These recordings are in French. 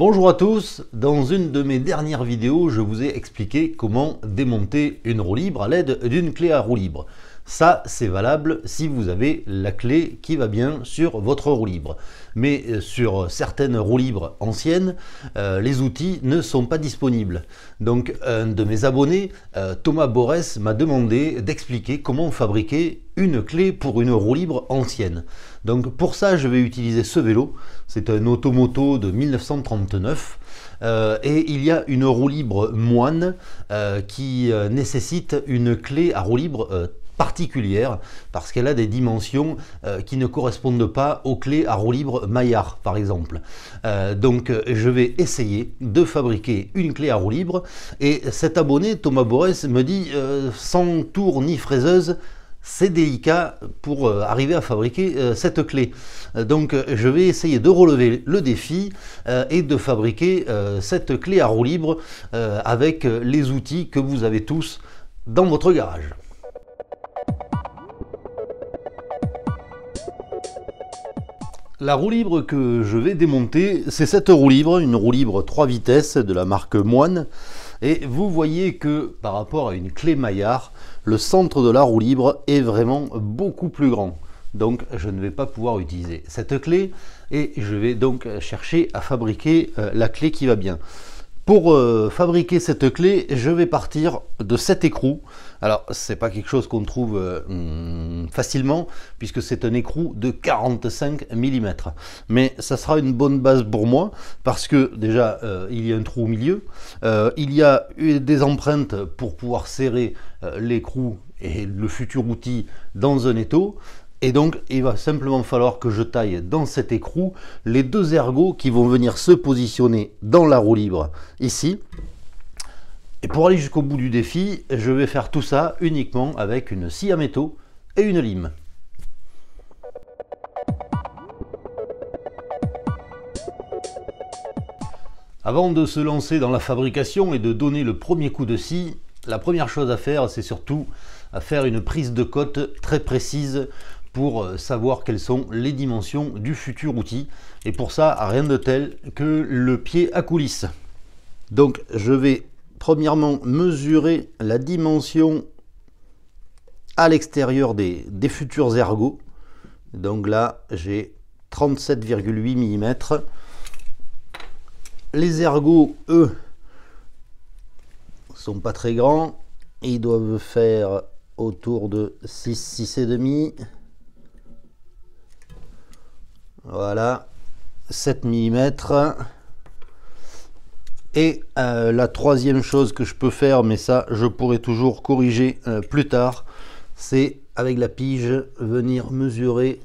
Bonjour à tous, dans une de mes dernières vidéos, je vous ai expliqué comment démonter une roue libre à l'aide d'une clé à roue libre. Ça, c'est valable si vous avez la clé qui va bien sur votre roue libre. Mais sur certaines roues libres anciennes, les outils ne sont pas disponibles. Donc un de mes abonnés, Thomas Borès, m'a demandé d'expliquer comment fabriquer une clé pour une roue libre ancienne. Donc pour ça, je vais utiliser ce vélo. C'est un Automoto de 1939. Et il y a une roue libre moine qui nécessite une clé à roue libre particulière parce qu'elle a des dimensions qui ne correspondent pas aux clés à roue libre Maillard par exemple. Donc je vais essayer de fabriquer une clé à roue libre et cet abonné Thomas Borès me dit sans tour ni fraiseuse, c'est délicat pour arriver à fabriquer cette clé. Donc je vais essayer de relever le défi et de fabriquer cette clé à roue libre avec les outils que vous avez tous dans votre garage. La roue libre que je vais démonter, c'est cette roue libre, une roue libre 3 vitesses de la marque Moine. Et vous voyez que par rapport à une clé Maillard, le centre de la roue libre est vraiment beaucoup plus grand. Donc je ne vais pas pouvoir utiliser cette clé et je vais donc chercher à fabriquer la clé qui va bien. Pour fabriquer cette clé, je vais partir de cet écrou. Alors, c'est pas quelque chose qu'on trouve facilement, puisque c'est un écrou de 45 mm. Mais ça sera une bonne base pour moi, parce que déjà, il y a un trou au milieu. Il y a des empreintes pour pouvoir serrer l'écrou et le futur outil dans un étau. Et donc, il va simplement falloir que je taille dans cet écrou les deux ergots qui vont venir se positionner dans la roue libre, ici. Et pour aller jusqu'au bout du défi, je vais faire tout ça uniquement avec une scie à métaux et une lime. Avant de se lancer dans la fabrication et de donner le premier coup de scie, la première chose à faire, c'est surtout à faire une prise de cote très précise pour savoir quelles sont les dimensions du futur outil. Et pour ça, rien de tel que le pied à coulisse. Donc je vais premièrement mesurer la dimension à l'extérieur des futurs ergots. Donc là, j'ai 37,8 mm. Les ergots, eux, sont pas très grands. Ils doivent faire autour de 6,5. Voilà, 7 mm. Et la troisième chose que je peux faire, mais ça je pourrai toujours corriger plus tard, c'est avec la pige venir mesurer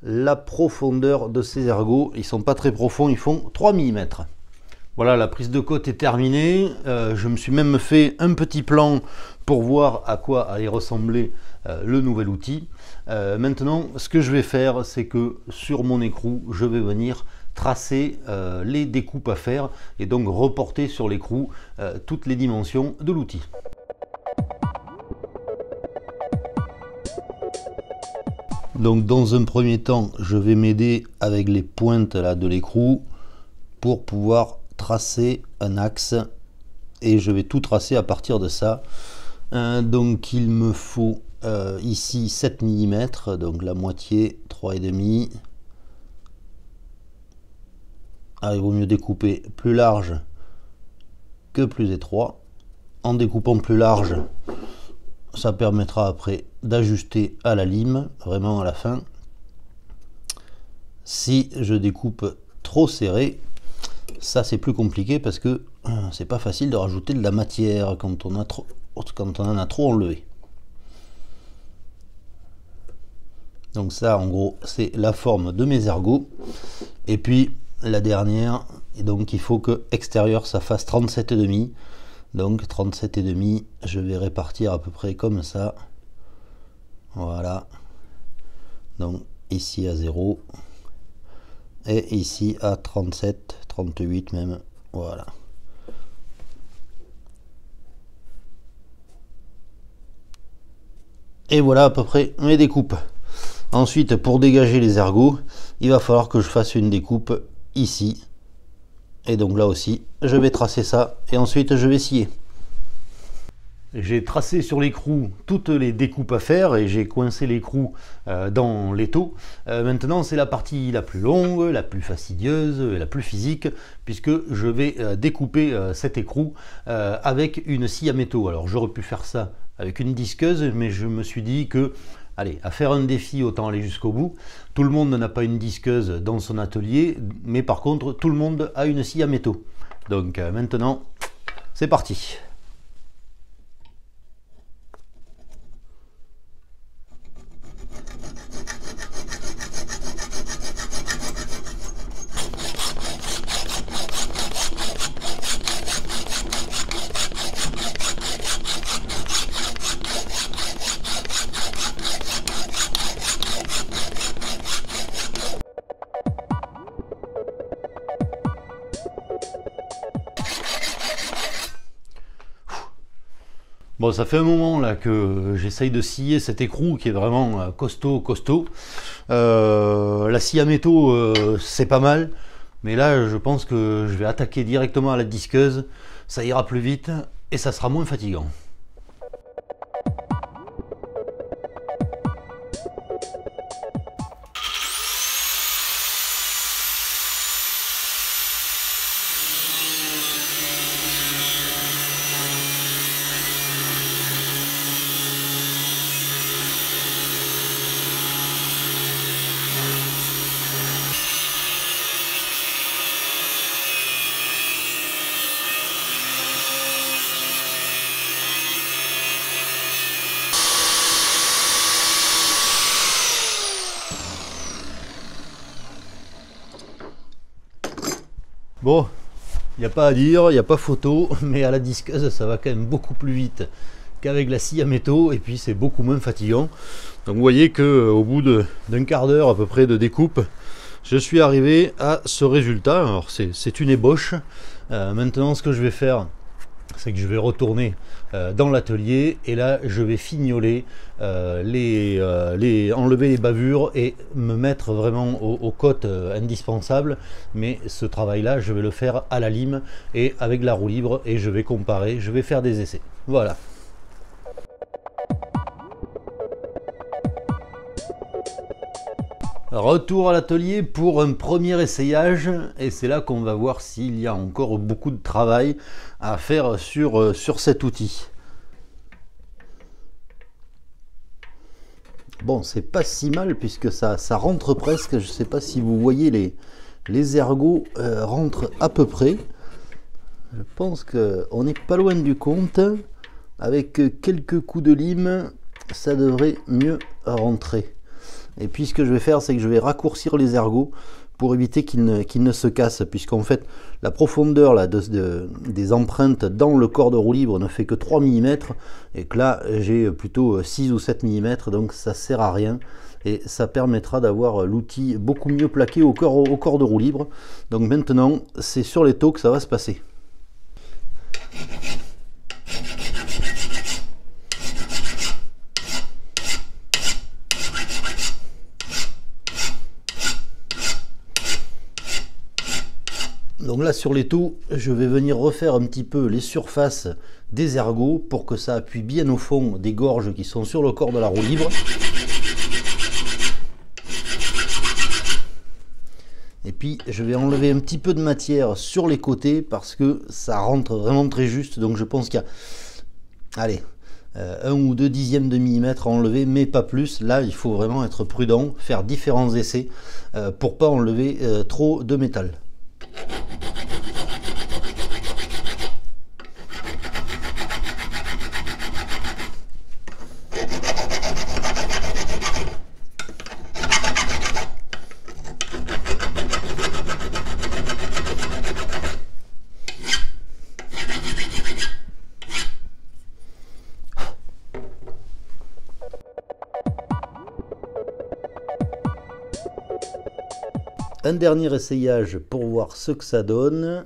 la profondeur de ces ergots. Ils sont pas très profonds, ils font 3 mm. Voilà, la prise de cote est terminée. Je me suis même fait un petit plan pour voir à quoi allait ressembler le nouvel outil. Maintenant, ce que je vais faire, c'est que sur mon écrou, je vais venir tracer les découpes à faire et donc reporter sur l'écrou toutes les dimensions de l'outil. Donc dans un premier temps, je vais m'aider avec les pointes là de l'écrou pour pouvoir tracer un axe et je vais tout tracer à partir de ça. Donc il me faut ici 7 mm, donc la moitié 3,5. Ah, il vaut mieux découper plus large que plus étroit. En découpant plus large, ça permettra après d'ajuster à la lime, vraiment à la fin. Si je découpe trop serré, ça c'est plus compliqué parce que c'est pas facile de rajouter de la matière quand on en a trop enlevé. Donc ça en gros c'est la forme de mes ergots. Et puis la dernière, et donc il faut que extérieur ça fasse 37,5. Donc 37,5, je vais répartir à peu près comme ça. Voilà. Donc ici à 0 et ici à 37, 38 même. Voilà. Et voilà à peu près mes découpes. Ensuite, pour dégager les ergots, il va falloir que je fasse une découpe ici Et donc là aussi, je vais tracer ça et ensuite je vais scier. J'ai tracé sur l'écrou toutes les découpes à faire et j'ai coincé l'écrou dans l'étau. Maintenant, c'est la partie la plus longue, la plus fastidieuse et la plus physique, puisque je vais découper cet écrou avec une scie à métaux. Alors j'aurais pu faire ça avec une disqueuse, mais je me suis dit que, allez, à faire un défi, autant aller jusqu'au bout. Tout le monde n'a pas une disqueuse dans son atelier, mais par contre, tout le monde a une scie à métaux. Donc maintenant, c'est parti. Bon, ça fait un moment là que j'essaye de scier cet écrou qui est vraiment costaud. La scie à métaux, c'est pas mal, mais là je pense que je vais attaquer directement à la disqueuse. Ça ira plus vite et ça sera moins fatigant. Bon, il n'y a pas à dire, il n'y a pas photo, mais à la disqueuse ça va quand même beaucoup plus vite qu'avec la scie à métaux et puis c'est beaucoup moins fatigant. Donc vous voyez qu'au bout d'un quart d'heure à peu près de découpe, je suis arrivé à ce résultat. Alors c'est une ébauche. Maintenant ce que je vais faire, c'est que je vais retourner dans l'atelier et là je vais fignoler, enlever les bavures et me mettre vraiment aux cotes indispensables. Mais ce travail là je vais le faire à la lime et avec la roue libre et je vais comparer, je vais faire des essais. Voilà. Retour à l'atelier pour un premier essayage et c'est là qu'on va voir s'il y a encore beaucoup de travail à faire sur cet outil. Bon, c'est pas si mal puisque ça rentre presque. Je ne sais pas si vous voyez les ergots rentrent à peu près. Je pense qu'on n'est pas loin du compte. Avec quelques coups de lime, ça devrait mieux rentrer. Et puis ce que je vais faire, c'est que je vais raccourcir les ergots pour éviter qu'ils ne se cassent, puisqu'en fait la profondeur là, des empreintes dans le corps de roue libre ne fait que 3 mm et que là j'ai plutôt 6 ou 7 mm, donc ça sert à rien et ça permettra d'avoir l'outil beaucoup mieux plaqué au corps de roue libre. Donc maintenant c'est sur les taux que ça va se passer. Donc là sur les taux, je vais venir refaire un petit peu les surfaces des ergots pour que ça appuie bien au fond des gorges qui sont sur le corps de la roue libre. Et puis je vais enlever un petit peu de matière sur les côtés parce que ça rentre vraiment très juste. Donc je pense qu'il y a, allez, 1 ou 2 dixièmes de millimètre à enlever, mais pas plus. Là il faut vraiment être prudent, faire différents essais pour pas enlever trop de métal. Un dernier essayage pour voir ce que ça donne.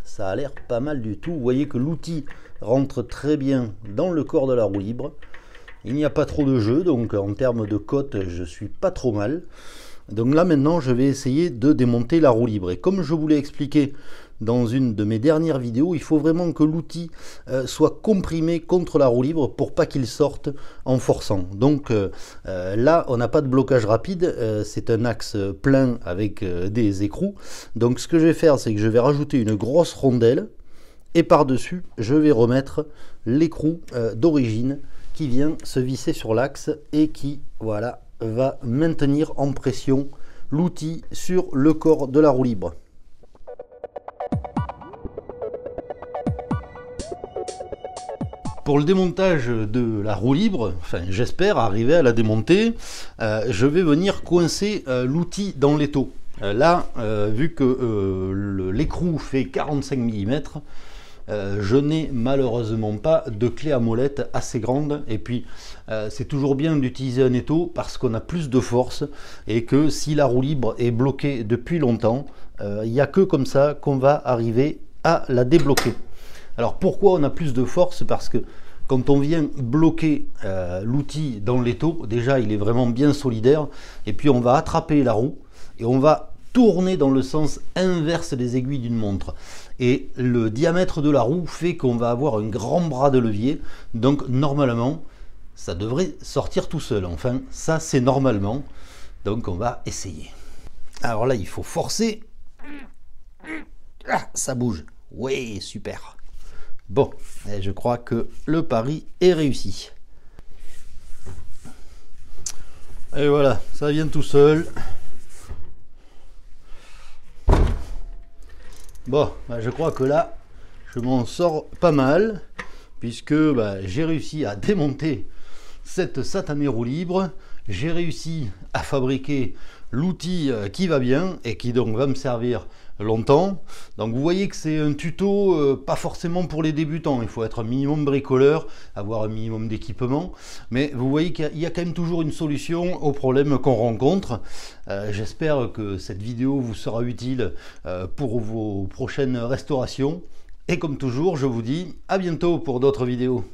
Ça a l'air pas mal du tout. Vous voyez que l'outil rentre très bien dans le corps de la roue libre. Il n'y a pas trop de jeu, donc en termes de cote, je suis pas trop mal. Donc là maintenant je vais essayer de démonter la roue libre. Et comme je vous l'ai expliqué dans une de mes dernières vidéos, il faut vraiment que l'outil soit comprimé contre la roue libre pour pas qu'il sorte en forçant. Donc là on n'a pas de blocage rapide, c'est un axe plein avec des écrous. Donc ce que je vais faire, c'est que je vais rajouter une grosse rondelle et par-dessus je vais remettre l'écrou d'origine qui vient se visser sur l'axe et qui, voilà, va maintenir en pression l'outil sur le corps de la roue libre. Pour le démontage de la roue libre, enfin j'espère arriver à la démonter, je vais venir coincer l'outil dans l'étau. Là, vu que l'écrou fait 45 mm, je n'ai malheureusement pas de clé à molette assez grande, et puis c'est toujours bien d'utiliser un étau parce qu'on a plus de force et que si la roue libre est bloquée depuis longtemps, il n'y a que comme ça qu'on va arriver à la débloquer. Alors pourquoi on a plus de force? Parce que quand on vient bloquer l'outil dans l'étau, déjà il est vraiment bien solidaire, et puis on va attraper la roue et on va tourner dans le sens inverse des aiguilles d'une montre. Et le diamètre de la roue fait qu'on va avoir un grand bras de levier, donc normalement ça devrait sortir tout seul. Enfin ça c'est normalement, donc on va essayer. Alors là il faut forcer. Ah, ça bouge. Oui, super. Bon, et je crois que le pari est réussi. Et voilà, ça vient tout seul. Bon, je crois que là, je m'en sors pas mal, puisque j'ai réussi à démonter cette satanée roue libre. J'ai réussi à fabriquer l'outil qui va bien et qui donc va me servir longtemps. Donc vous voyez que c'est un tuto pas forcément pour les débutants, il faut être un minimum bricoleur, avoir un minimum d'équipement, mais vous voyez qu'il y a quand même toujours une solution aux problèmes qu'on rencontre. J'espère que cette vidéo vous sera utile pour vos prochaines restaurations, et comme toujours je vous dis à bientôt pour d'autres vidéos.